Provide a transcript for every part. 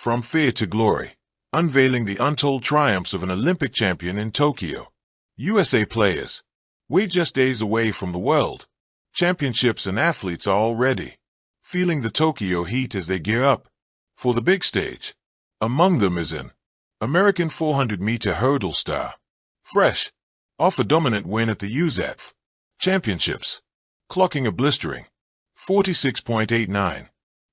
From fear to glory. Unveiling the untold triumphs of an Olympic champion in Tokyo. USA players. We're just days away from the World Championships and athletes are already feeling the Tokyo heat as they gear up for the big stage. Among them is an American 400-meter hurdle star, fresh off a dominant win at the USATF Championships, clocking a blistering 46.89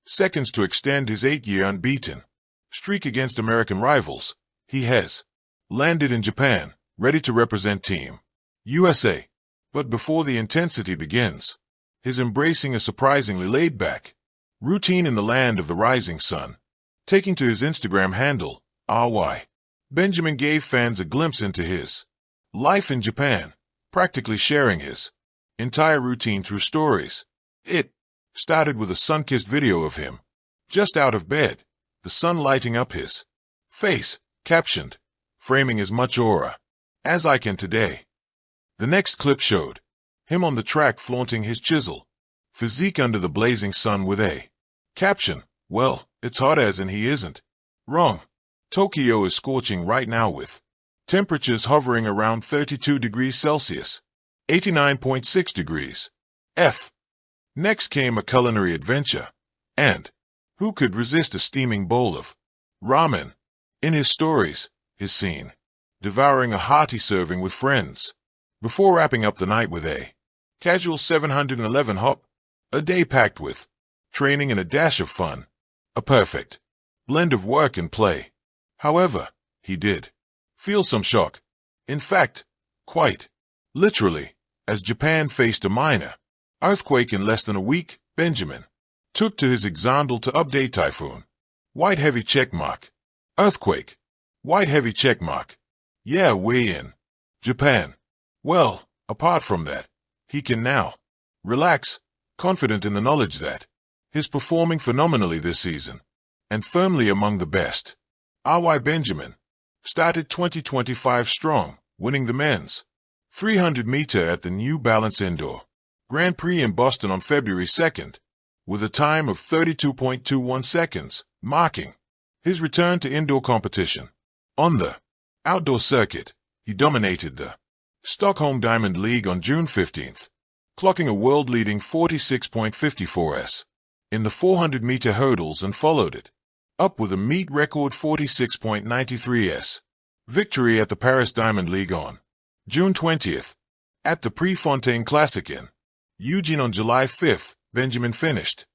seconds to extend his 8-year unbeaten streak against American rivals. He has landed in Japan, ready to represent Team USA. But before the intensity begins, he's embracing a surprisingly laid-back routine in the land of the rising sun. Taking to his Instagram handle, RY, Benjamin gave fans a glimpse into his life in Japan, practically sharing his entire routine through stories. It started with a sun-kissed video of him just out of bed, the sun lighting up his face, captioned, "Framing as much aura as I can today." The next clip showed him on the track flaunting his chisel physique under the blazing sun with a caption, "Well, it's hot as, and he isn't wrong. Tokyo is scorching right now with temperatures hovering around 32 degrees Celsius, 89.6 degrees F." Next came a culinary adventure, and who could resist a steaming bowl of ramen? In his stories, is seen devouring a hearty serving with friends, before wrapping up the night with a casual 711 hop, a day packed with training and a dash of fun, a perfect blend of work and play. However, he did feel some shock. In fact, quite literally, as Japan faced a minor earthquake in less than a week. Benjamin took to his exandle to update typhoon. White heavy checkmark. Earthquake. White heavy checkmark. Yeah, we're in Japan. Well, apart from that, he can now relax, confident in the knowledge that he's performing phenomenally this season, and firmly among the best. RY Benjamin started 2025 strong, winning the men's 300-meter at the New Balance Indoor Grand Prix in Boston on February 2nd, with a time of 32.21 seconds, marking his return to indoor competition. On the outdoor circuit, he dominated the Stockholm Diamond League on June 15th, clocking a world-leading 46.54 s in the 400-meter hurdles and followed it up with a meet record 46.93 s victory at the Paris Diamond League on June 20th. At the Prefontaine Classic in Eugene on July 5th, Benjamin finished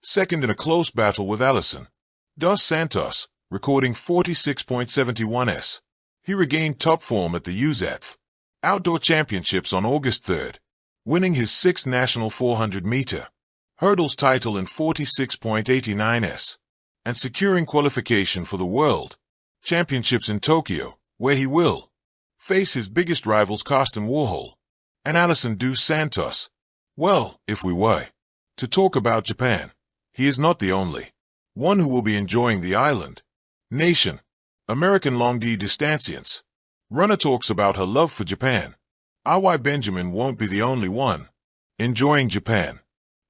second in a close battle with Alison dos Santos, recording 46.71 s. He regained top form at the USATF Outdoor Championships on August 3rd, winning his 6th national 400-meter hurdles title in 46.89 s, and securing qualification for the World Championships in Tokyo, where he will face his biggest rivals Karsten Warhol and Alison dos Santos. Well, if we were to talk about Japan, he is not the only one who will be enjoying the island nation. American long distanciance runner talks about her love for Japan. RY Benjamin won't be the only one enjoying Japan.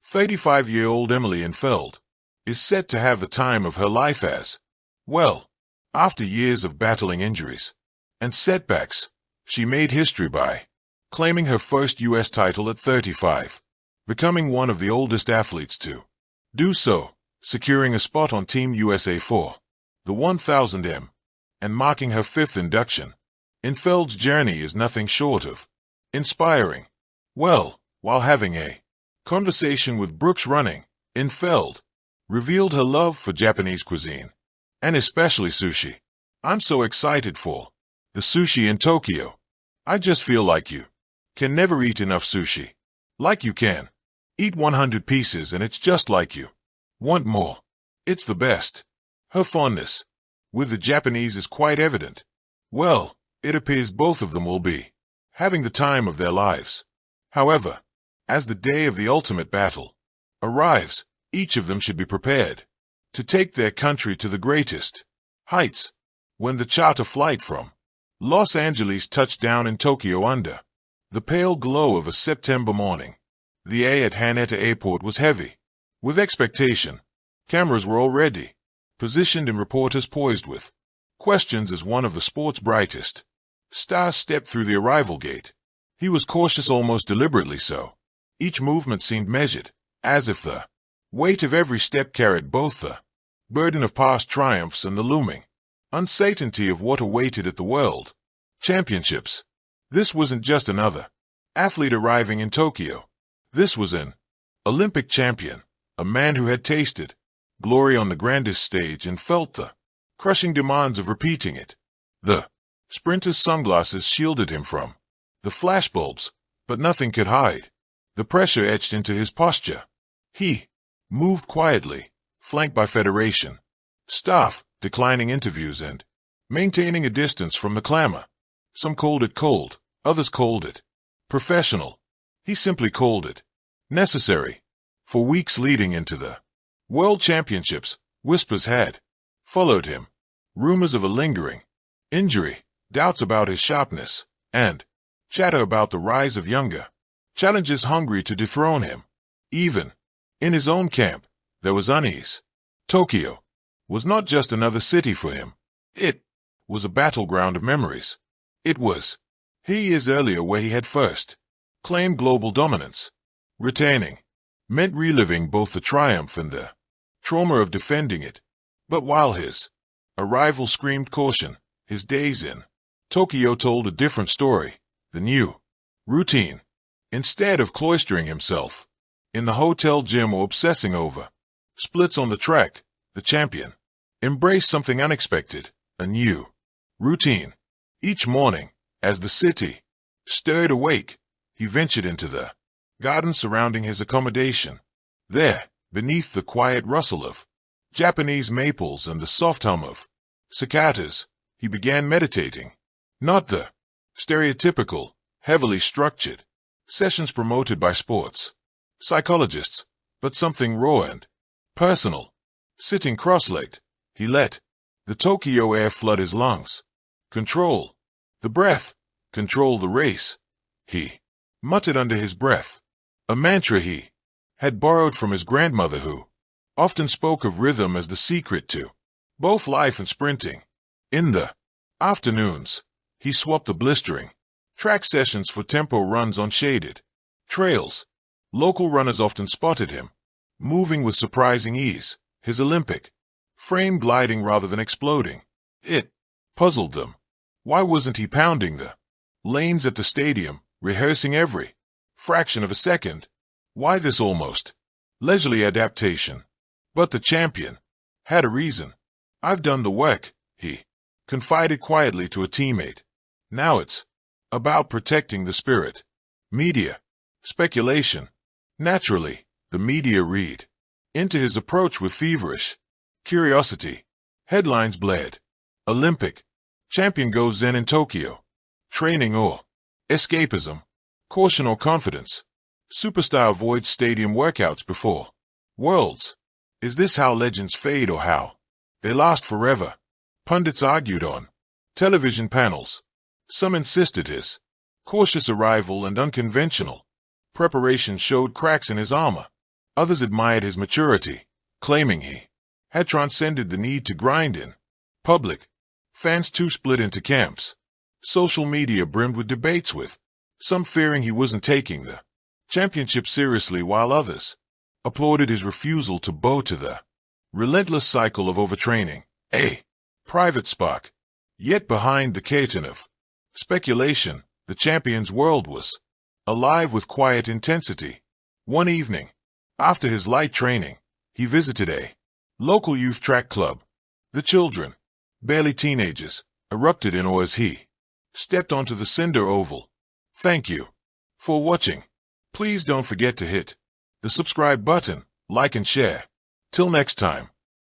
35-year-old Emily Infeld is set to have the time of her life as well. After years of battling injuries and setbacks, she made history by claiming her first U.S. title at 35, becoming one of the oldest athletes to do so, securing a spot on Team USA for the 1000 m, and marking her 5th induction. Infeld's journey is nothing short of inspiring. Well, while having a conversation with Brooks Running, Infeld revealed her love for Japanese cuisine, and especially sushi. "I'm so excited for the sushi in Tokyo. I just feel like you can never eat enough sushi. Like you can eat 100 pieces and it's just like you want more. It's the best." Her fondness with the Japanese is quite evident. Well, it appears both of them will be having the time of their lives. However, as the day of the ultimate battle arrives, each of them should be prepared to take their country to the greatest heights. When the charter flight from Los Angeles touched down in Tokyo under the pale glow of a September morning, the air at Haneda Airport was heavy with expectation. Cameras were already positioned and reporters poised with questions as one of the sport's brightest stars stepped through the arrival gate. He was cautious, almost deliberately so. Each movement seemed measured, as if the weight of every step carried both the burden of past triumphs and the looming uncertainty of what awaited at the World Championships. This wasn't just another athlete arriving in Tokyo. This was an Olympic champion, a man who had tasted glory on the grandest stage and felt the crushing demands of repeating it. The sprinter's sunglasses shielded him from the flashbulbs, but nothing could hide the pressure etched into his posture. He moved quietly, flanked by Federation staff, declining interviews and maintaining a distance from the clamor. Some called it cold, others called it professional. He simply called it necessary. For weeks leading into the World Championships, whispers had followed him. Rumors of a lingering injury, doubts about his sharpness, and chatter about the rise of younger challengers hungry to dethrone him. Even in his own camp, there was unease. Tokyo was not just another city for him. It was a battleground of memories. It was years earlier where he had first claimed global dominance. Retaining meant reliving both the triumph and the trauma of defending it. But while his arrival screamed caution, his days in Tokyo told a different story. The new routine. Instead of cloistering himself in the hotel gym or obsessing over splits on the track, the champion embraced something unexpected, a new routine. Each morning, as the city stirred awake, he ventured into the garden surrounding his accommodation. There, beneath the quiet rustle of Japanese maples and the soft hum of cicadas, he began meditating. Not the stereotypical, heavily structured sessions promoted by sports psychologists, but something raw and personal. Sitting cross-legged, he let the Tokyo air flood his lungs. Control the breath, control the race, he muttered under his breath, a mantra he had borrowed from his grandmother, who often spoke of rhythm as the secret to both life and sprinting. In the afternoons, he swapped the blistering track sessions for tempo runs on shaded trails. Local runners often spotted him moving with surprising ease, his Olympic frame gliding rather than exploding. It puzzled them. Why wasn't he pounding the lanes at the stadium, rehearsing every fraction of a second? Why this almost leisurely adaptation? But the champion had a reason. I've done the work, he confided quietly to a teammate. Now it's about protecting the spirit. Media speculation. Naturally, the media read into his approach with feverish curiosity. Headlines blared. Olympic champion goes zen in Tokyo. Training or escapism. Caution or confidence. Superstar avoids stadium workouts before Worlds. Is this how legends fade or how they last forever? Pundits argued on television panels. Some insisted his cautious arrival and unconventional preparation showed cracks in his armor. Others admired his maturity, claiming he had transcended the need to grind in public. Fans too split into camps. Social media brimmed with debates, with some fearing he wasn't taking the championship seriously, while others applauded his refusal to bow to the relentless cycle of overtraining. A private spark. Yet behind the curtain of speculation, the champion's world was alive with quiet intensity. One evening, after his light training, he visited a local youth track club. The children, barely teenagers, erupted in awe as he stepped onto the cinder oval. Thank you for watching. Please don't forget to hit the subscribe button, like and share. Till next time.